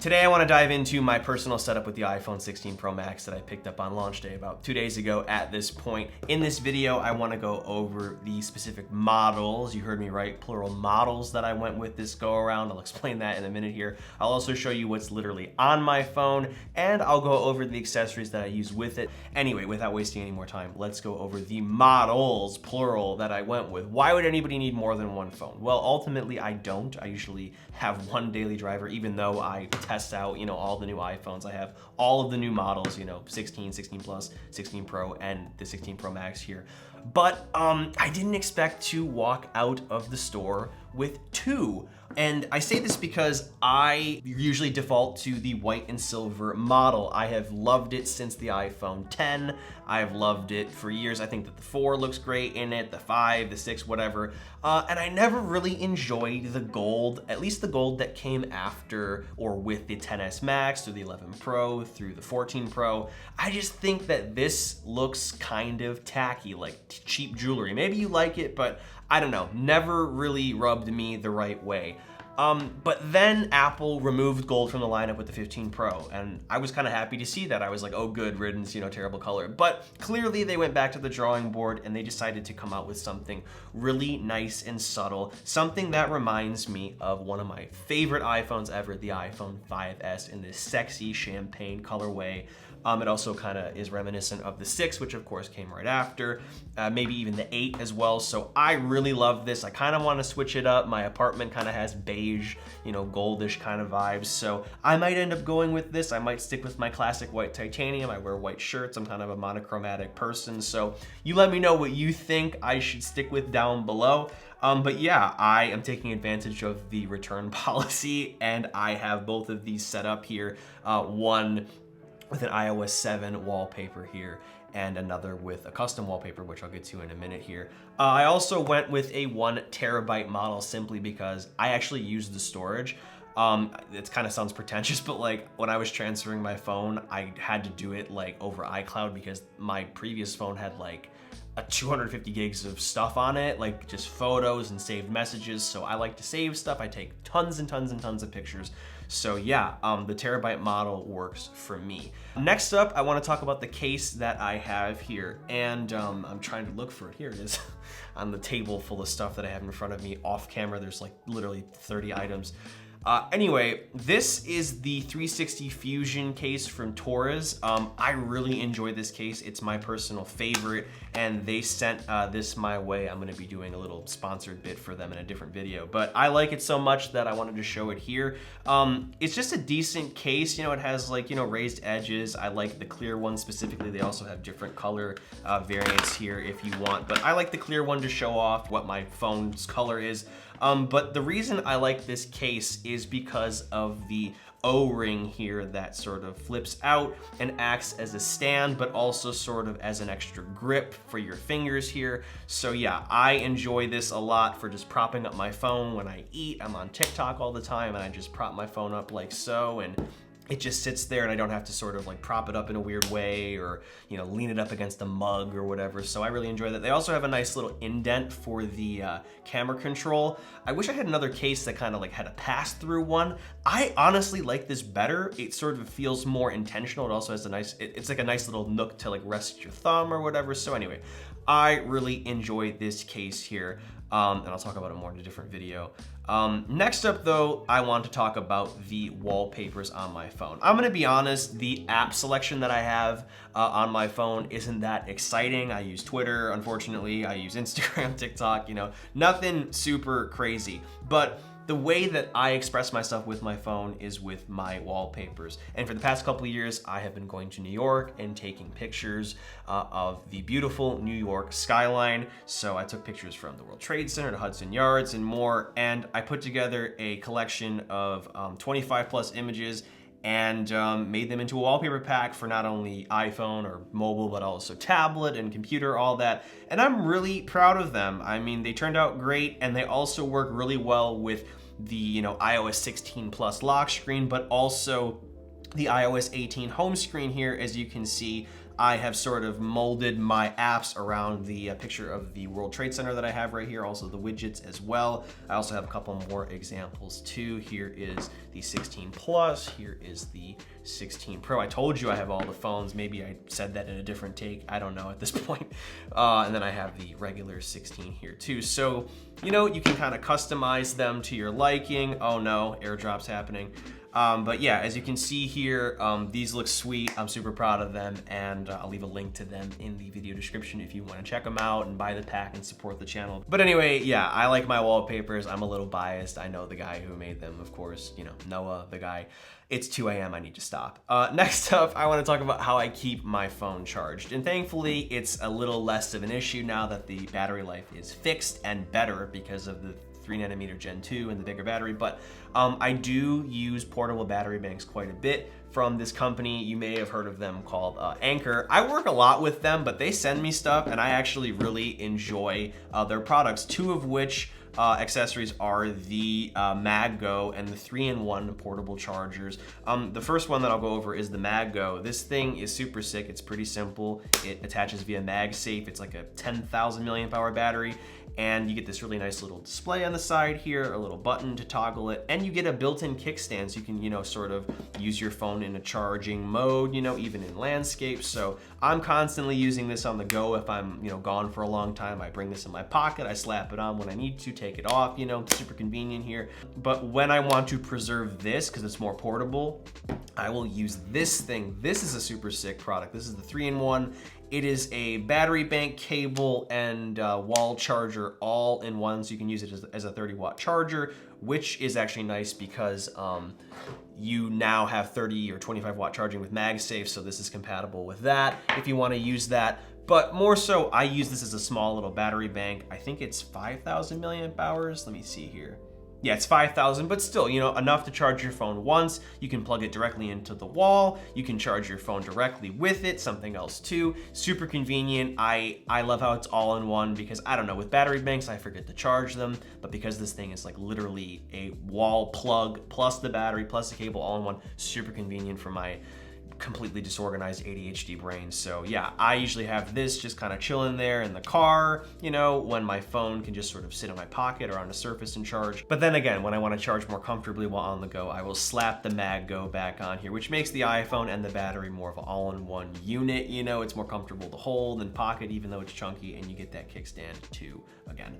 Today I want to dive into my personal setup with the iPhone 16 Pro Max that I picked up on launch day about 2 days ago at this point. In this video, I want to go over the specific models, you heard me right, plural models that I went with this go around. I'll explain that in a minute here. I'll also show you what's literally on my phone, and I'll go over the accessories that I use with it. Anyway, without wasting any more time, let's go over the models, plural, that I went with. Why would anybody need more than one phone? Well, ultimately I don't. I usually have one daily driver, even though I test out, all the new iPhones. I have all of the new models, 16, 16 Plus, 16 Pro, and the 16 Pro Max here. But I didn't expect to walk out of the store with two. And I say this because I usually default to the white and silver model. I have loved it since the iPhone 10. I've loved it for years. I think that the 4 looks great in it, the 5, the 6, whatever. And I never really enjoyed the gold, at least the gold that came after or with the 10s Max through the 11 Pro, through the 14 Pro. I just think that this looks kind of tacky, like cheap jewelry. Maybe you like it, but I don't know, never really rubbed me the right way. But then Apple removed gold from the lineup with the 15 Pro, and I was kind of happy to see that. I was like, oh good riddance, terrible color. But clearly they went back to the drawing board and they decided to come out with something really nice and subtle, something that reminds me of one of my favorite iPhones ever, the iPhone 5S, in this sexy champagne colorway. It also kind of is reminiscent of the 6, which of course came right after, maybe even the 8 as well. So I really love this. I kind of want to switch it up. My apartment kind of has beige, goldish kind of vibes. So I might end up going with this. I might stick with my classic white titanium. I wear white shirts. I'm kind of a monochromatic person. So you let me know what you think I should stick with down below. But yeah, I am taking advantage of the return policy, and I have both of these set up here. One with an iOS 7 wallpaper here, and another with a custom wallpaper, which I'll get to in a minute here. I also went with a 1 terabyte model simply because I actually use the storage. It kind of sounds pretentious, but like when I was transferring my phone, I had to do it like over iCloud because my previous phone had like a 250 gigs of stuff on it, like just photos and saved messages. So I like to save stuff. I take tons and tons and tons of pictures. So yeah, the terabyte model works for me. Next up, I want to talk about the case that I have here, and I'm trying to look for it. Here it is on the table full of stuff that I have in front of me. Off camera, there's like literally 30 items. Anyway, this is the 360 Fusion case from Torres. I really enjoy this case. It's my personal favorite, and they sent this my way. I'm gonna be doing a little sponsored bit for them in a different video, but I like it so much that I wanted to show it here. It's just a decent case. It has like, raised edges. I like the clear one specifically. They also have different color variants here if you want, but I like the clear one to show off what my phone's color is. But the reason I like this case is because of the O-ring here that sort of flips out and acts as a stand, but also sort of as an extra grip for your fingers here. So yeah, I enjoy this a lot for just propping up my phone when I eat. I'm on TikTok all the time and I just prop my phone up like so, and it just sits there and I don't have to sort of like prop it up in a weird way or, lean it up against a mug or whatever. So I really enjoy that. They also have a nice little indent for the camera control. I wish I had another case that kind of like had a pass-through one. I honestly like this better. It sort of feels more intentional. It also has a nice, it's like a nice little nook to like rest your thumb or whatever. So anyway, I really enjoy this case here. And I'll talk about it more in a different video. Next up though, I want to talk about the wallpapers on my phone. I'm gonna be honest, the app selection that I have on my phone isn't that exciting. I use Twitter, unfortunately. I use Instagram, TikTok, nothing super crazy. But the way that I express myself with my phone is with my wallpapers. And for the past couple of years, I have been going to New York and taking pictures of the beautiful New York skyline. So I took pictures from the World Trade Center to Hudson Yards and more. And I put together a collection of 25 plus images and made them into a wallpaper pack for not only iPhone or mobile, but also tablet and computer, all that. And I'm really proud of them. I mean, they turned out great, and they also work really well with the iOS 16 Plus lock screen, but also the iOS 18 home screen here. As you can see, I have sort of molded my apps around the picture of the World Trade Center that I have right here, also the widgets as well. I also have a couple more examples too. Here is the 16 Plus, here is the 16 Pro. I told you I have all the phones. Maybe I said that in a different take. I don't know at this point. And then I have the regular 16 here too. So, you know, you can kind of customize them to your liking. Oh no, airdrop's happening. But yeah, as you can see here, these look sweet. I'm super proud of them, and I'll leave a link to them in the video description if you want to check them out and buy the pack and support the channel. But anyway, yeah, I like my wallpapers. I'm a little biased. I know the guy who made them, of course, you know, Noah, the guy. It's 2 a.m. I need to stop. Next up, I want to talk about how I keep my phone charged. And thankfully, it's a little less of an issue now that the battery life is fixed and better because of the 3nm Gen 2 and the bigger battery, but I do use portable battery banks quite a bit from this company. You may have heard of them, called Anchor. I work a lot with them, but they send me stuff and I actually really enjoy their products, two of which accessories are the MagGo and the 3-in-1 portable chargers. The first one that I'll go over is the MagGo. This thing is super sick. It's pretty simple. It attaches via MagSafe. It's like a 10,000 milliamp hour battery, and you get this really nice little display on the side here, a little button to toggle it, and you get a built-in kickstand so you can, you know, sort of use your phone in a charging mode, you know, even in landscape. So I'm constantly using this on the go. If I'm, you know, gone for a long time, I bring this in my pocket, I slap it on when I need to, take it off, you know, super convenient here. But when I want to preserve this, because it's more portable, I will use this thing. This is a super sick product. This is the 3-in-1. It is a battery bank, cable, and wall charger all in one, so you can use it as a 30-watt charger, which is actually nice because you now have 30 or 25-watt charging with MagSafe, so this is compatible with that if you want to use that. But more so, I use this as a small little battery bank. I think it's 5,000 milliamp hours. Let me see here. Yeah, it's 5,000, but still, you know, enough to charge your phone once. You can plug it directly into the wall. You can charge your phone directly with it, something else too. Super convenient. I love how it's all in one because, I don't know, with battery banks, I forget to charge them, but because this thing is like literally a wall plug plus the battery plus the cable all in one, super convenient for my completely disorganized ADHD brain. So yeah, I usually have this just kind of chilling there in the car, you know, when my phone can just sort of sit in my pocket or on a surface and charge. But then again, when I want to charge more comfortably while on the go, I will slap the MagGo back on here, which makes the iPhone and the battery more of an all-in-one unit. You know, it's more comfortable to hold and pocket, even though it's chunky, and you get that kickstand too, again.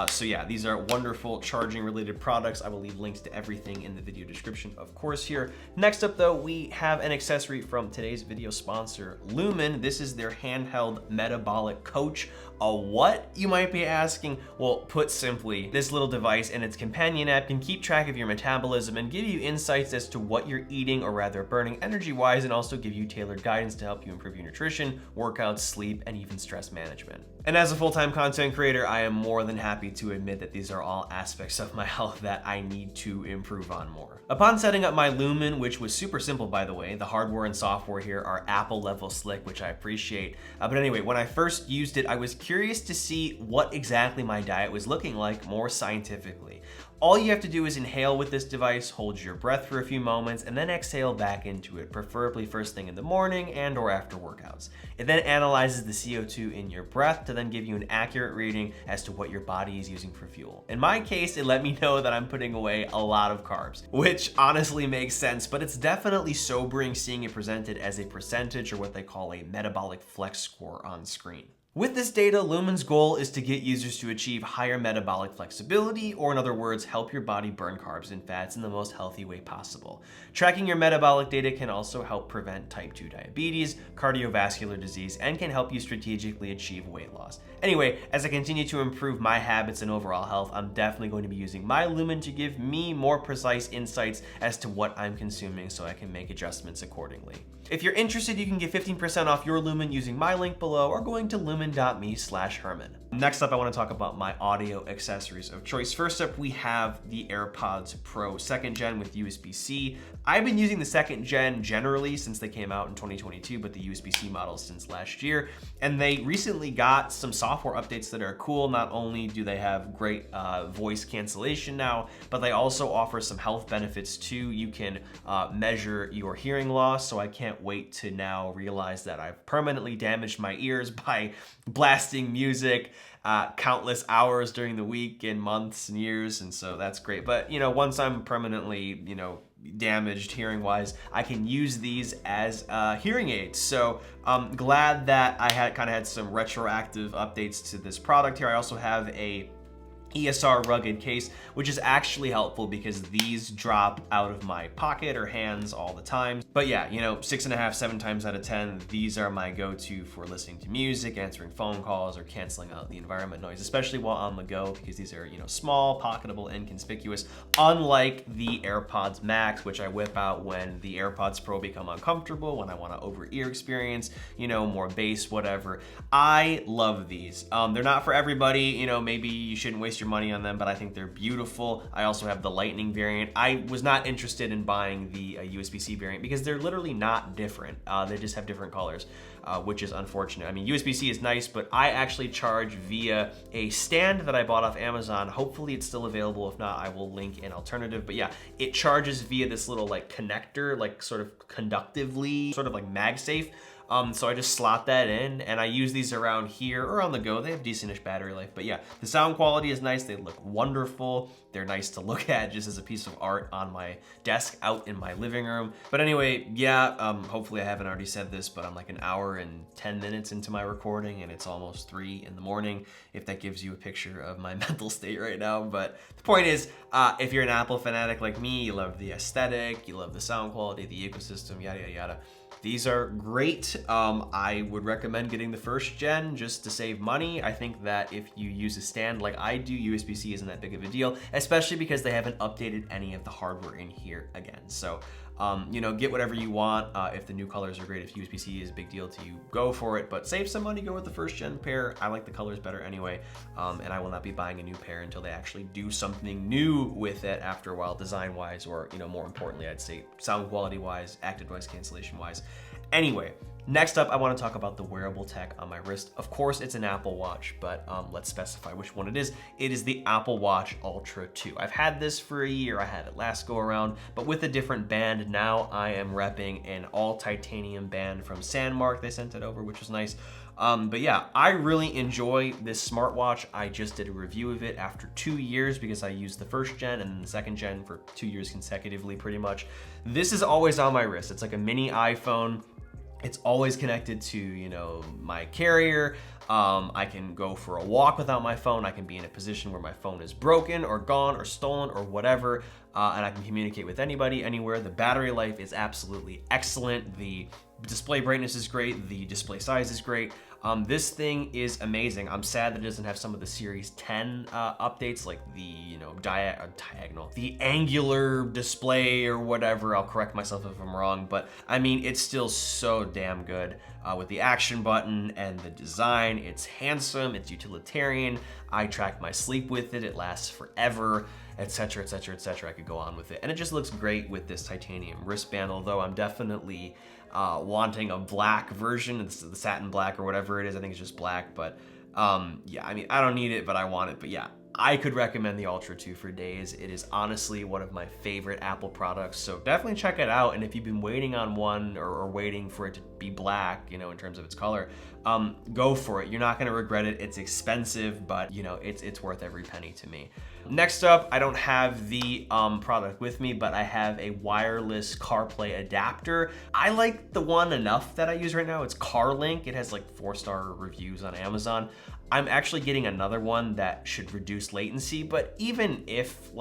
So yeah, these are wonderful charging related products. I will leave links to everything in the video description, of course, here. Next up though, we have an accessory from today's video sponsor, Lumen. This is their handheld metabolic coach. A what, you might be asking? Well, put simply, this little device and its companion app can keep track of your metabolism and give you insights as to what you're eating, or rather burning energy-wise, and also give you tailored guidance to help you improve your nutrition, workouts, sleep, and even stress management. And as a full-time content creator, I am more than happy to admit that these are all aspects of my health that I need to improve on more. Upon setting up my Lumen, which was super simple by the way, the hardware and software here are Apple level slick, which I appreciate. But anyway, when I first used it, I was curious to see what exactly my diet was looking like more scientifically. All you have to do is inhale with this device, hold your breath for a few moments, and then exhale back into it, preferably first thing in the morning and or after workouts. It then analyzes the CO2 in your breath to then give you an accurate reading as to what your body is using for fuel. In my case, it let me know that I'm putting away a lot of carbs, which honestly makes sense, but it's definitely sobering seeing it presented as a percentage, or what they call a metabolic flex score, on screen. With this data, Lumen's goal is to get users to achieve higher metabolic flexibility, or in other words, help your body burn carbs and fats in the most healthy way possible. Tracking your metabolic data can also help prevent type 2 diabetes, cardiovascular disease, and can help you strategically achieve weight loss. Anyway, as I continue to improve my habits and overall health, I'm definitely going to be using my Lumen to give me more precise insights as to what I'm consuming so I can make adjustments accordingly. If you're interested, you can get 15% off your Lumen using my link below or going to lumen.me/Herman. Next up, I want to talk about my audio accessories of choice. First up, we have the AirPods Pro 2nd Gen with USB-C. I've been using the 2nd Gen generally since they came out in 2022, but the USB-C models since last year. And they recently got some software updates that are cool. Not only do they have great voice cancellation now, but they also offer some health benefits too. You can measure your hearing loss, so I can't wait to now realize that I've permanently damaged my ears by blasting music countless hours during the week and months and years, and so that's great. But once I'm permanently damaged hearing wise, I can use these as hearing aids. So I'm glad that I had some retroactive updates to this product here. I also have a ESR rugged case, which is actually helpful because these drop out of my pocket or hands all the time. But yeah, 6.5, 7 times out of 10, these are my go-to for listening to music, answering phone calls, or canceling out the environment noise, especially while on the go, because these are, small, pocketable, inconspicuous, unlike the AirPods Max, which I whip out when the AirPods Pro become uncomfortable, when I want to over-ear experience, more bass, whatever. I love these. They're not for everybody, maybe you shouldn't waste your money on them, but I think they're beautiful. I also have the Lightning variant. I was not interested in buying the USB-C variant because they're literally not different. They just have different colors, which is unfortunate. I mean, USB-C is nice, but I actually charge via a stand that I bought off Amazon. Hopefully it's still available. If not, I will link an alternative. But yeah, it charges via this little connector, sort of conductively, sort of like MagSafe. So I just slot that in, and I use these around here or on the go. They have decentish battery life, but yeah, the sound quality is nice. They look wonderful. They're nice to look at just as a piece of art on my desk out in my living room. But anyway, yeah, hopefully I haven't already said this, but I'm like an hour and 10 minutes into my recording, and it's almost 3 in the morning, if that gives you a picture of my mental state right now. But the point is, if you're an Apple fanatic like me, you love the aesthetic, you love the sound quality, the ecosystem, yada, yada, yada. These are great. I would recommend getting the 1st gen just to save money. I think that if you use a stand like I do, USB-C isn't that big of a deal, especially because they haven't updated any of the hardware in here again. So, get whatever you want. If the new colors are great, if USB-C is a big deal to you, go for it, but save some money, go with the 1st gen pair. I like the colors better anyway, and I will not be buying a new pair until they actually do something new with it after a while, design-wise, or, more importantly, I'd say sound quality-wise, active noise cancellation-wise. Anyway, next up, I want to talk about the wearable tech on my wrist. Of course, it's an Apple Watch, but let's specify which one it is. It is the Apple Watch Ultra 2. I've had this for a year. I had it last go around, but with a different band. Now I am repping an all titanium band from Sandmark. They sent it over, which was nice. But yeah, I really enjoy this smartwatch. I just did a review of it after 2 years because I used the 1st gen and then the 2nd gen for 2 years consecutively, pretty much. This is always on my wrist. It's like a mini iPhone. It's always connected to, my carrier. I can go for a walk without my phone. I can be in a position where my phone is broken or gone or stolen or whatever, and I can communicate with anybody, anywhere. The battery life is absolutely excellent. The display brightness is great. The display size is great. This thing is amazing. I'm sad that it doesn't have some of the Series 10 updates, like the diagonal, the angular display or whatever. I'll correct myself if I'm wrong, but I mean, it's still so damn good with the action button and the design. It's handsome, it's utilitarian. I track my sleep with it. It lasts forever, etc., etc., etc. I could go on with it, and it just looks great with this titanium wristband. Although I'm definitely wanting a black version, it's the satin black or whatever it is. I think it's just black, but yeah, I mean, I don't need it, but I want it. But yeah, I could recommend the Ultra 2 for days. It is honestly one of my favorite Apple products, so definitely check it out. And if you've been waiting on one or waiting for it to be black, in terms of its color, go for it. You're not gonna regret it. It's expensive, but it's worth every penny to me. Next up, I don't have the product with me, but I have a wireless CarPlay adapter. I like the one enough that I use right now. It's CarLink. It has like 4-star reviews on Amazon. I'm actually getting another one that should reduce latency, but even if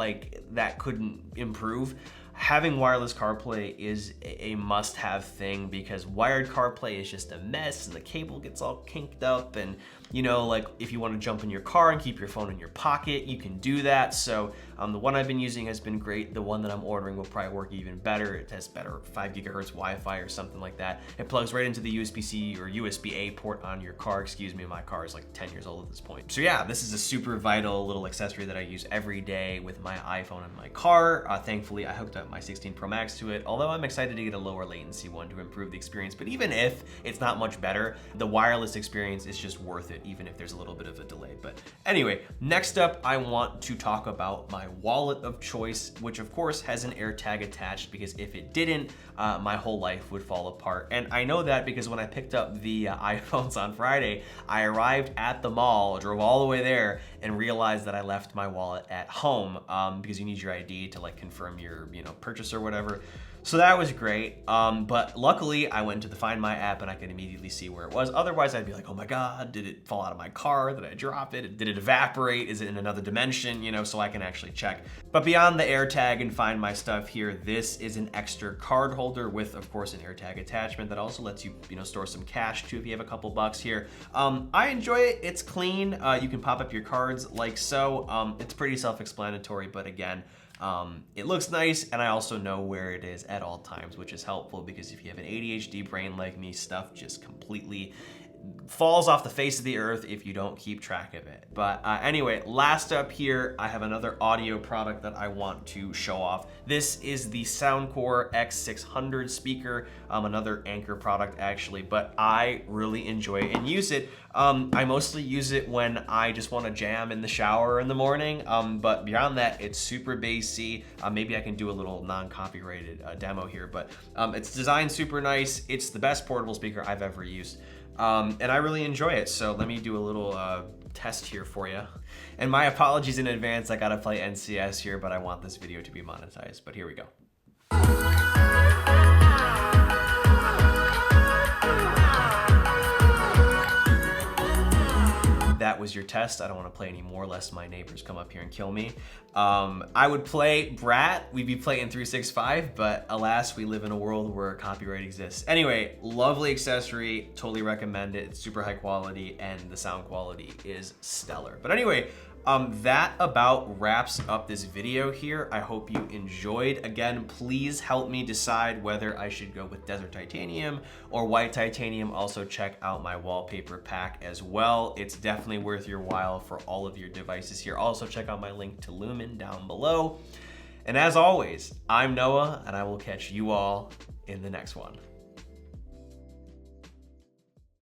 that couldn't improve, having wireless CarPlay is a must-have thing because wired CarPlay is just a mess and the cable gets all kinked up and You know, like if you want to jump in your car and keep your phone in your pocket, you can do that. So the one I've been using has been great. The one that I'm ordering will probably work even better. It has better 5 gigahertz Wi-Fi or something like that. It plugs right into the USB-C or USB-A port on your car. Excuse me, my car is like 10 years old at this point. So yeah, this is a super vital little accessory that I use every day with my iPhone in my car. Thankfully, I hooked up my 16 Pro Max to it, although I'm excited to get a lower latency one to improve the experience. But even if it's not much better, the wireless experience is just worth it, even if there's a little bit of a delay. But anyway, next up, I want to talk about my wallet of choice, which of course has an AirTag attached, because if it didn't, my whole life would fall apart. And I know that because when I picked up the iPhones on Friday, I arrived at the mall, drove all the way there, and realized that I left my wallet at home, because you need your ID to like confirm your purchase or whatever. So that was great, but luckily I went to the Find My app and I could immediately see where it was. Otherwise I'd be like, oh my God, did it fall out of my car? Did I drop it? Did it evaporate? Is it in another dimension? So I can actually check. But beyond the AirTag and Find My stuff here, this is an extra card holder with, of course, an AirTag attachment that also lets you, store some cash too if you have a couple bucks here. I enjoy it. It's clean. You can pop up your cards like so. It's pretty self-explanatory, but again, it looks nice, and I also know where it is at all times, which is helpful because if you have an ADHD brain like me, stuff just completely falls off the face of the earth if you don't keep track of it. But anyway, last up here, I have another audio product that I want to show off. This is the Soundcore X600 speaker, another Anker product actually, but I really enjoy it and use it. I mostly use it when I just want to jam in the shower in the morning, but beyond that, it's super bassy. Maybe I can do a little non-copyrighted demo here, but it's designed super nice. It's the best portable speaker I've ever used. And I really enjoy it. So let me do a little test here for you. And my apologies in advance, I gotta play NCS here, but I want this video to be monetized, but here we go. That was your test. I don't want to play any more lest my neighbors come up here and kill me. I would play Brat. We'd be playing 365, but alas, we live in a world where copyright exists. Anyway, lovely accessory. Totally recommend it. It's super high quality and the sound quality is stellar. But anyway, that about wraps up this video here. I hope you enjoyed. Again, please help me decide whether I should go with Desert Titanium or White Titanium. Also check out my wallpaper pack as well. It's definitely worth your while for all of your devices here. Also check out my link to Lumen down below. And as always, I'm Noah, and I will catch you all in the next one.